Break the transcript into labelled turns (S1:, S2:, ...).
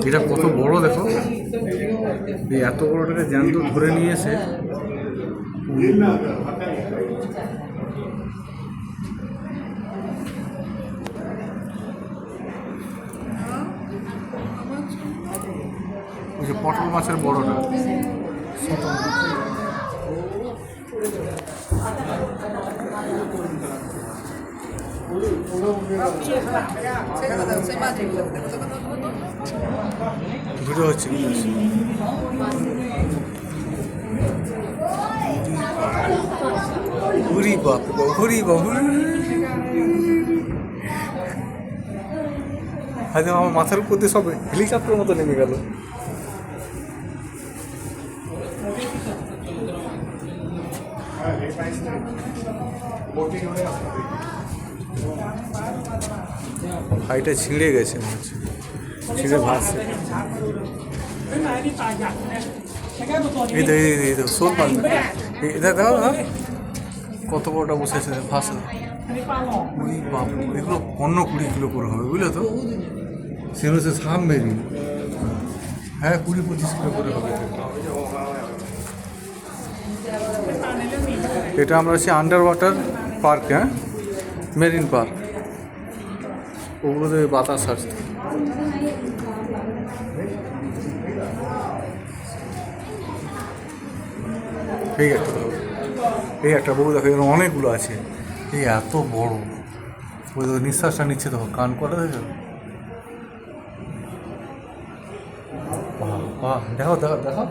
S1: এটা কত বড় দেখো, এই এত বড়টাকে জ্যান্ত ধরে নিয়ে এসে ওই যে পটল মাছের বড়টা ভিডিও হচ্ছে ঘুরি বাপ ঘুরি বাবু। হয়তো আমার মাথার উপর দিয়ে সব হেলিকপ্টারের মতো নেমে গেল। হাইটা ছিঁড়ে গেছে, ছিঁড়ে ভাসছে। এই তো শোল মাছ, এটা দেখো কত বড়টা বসেছে ভাসে। এগুলো 15-20 কিলো করে হবে, বুঝলে তো। সেগুলো হচ্ছে সাবমেরিন, হ্যাঁ 20-25 কিলো করে হবে। এটা আমরা হচ্ছে আন্ডার ওয়াটার পার্ক, হ্যাঁ মেরিন পার্ক। ওগুলোতে বাতাস আসছে। এই একটা বউ দেখো, এখানে অনেকগুলো আছে। এই এত বড়, ওই নিঃশ্বাসটা নিচ্ছে দেখো, কান করে দেখো। দেখো দেখো দেখো,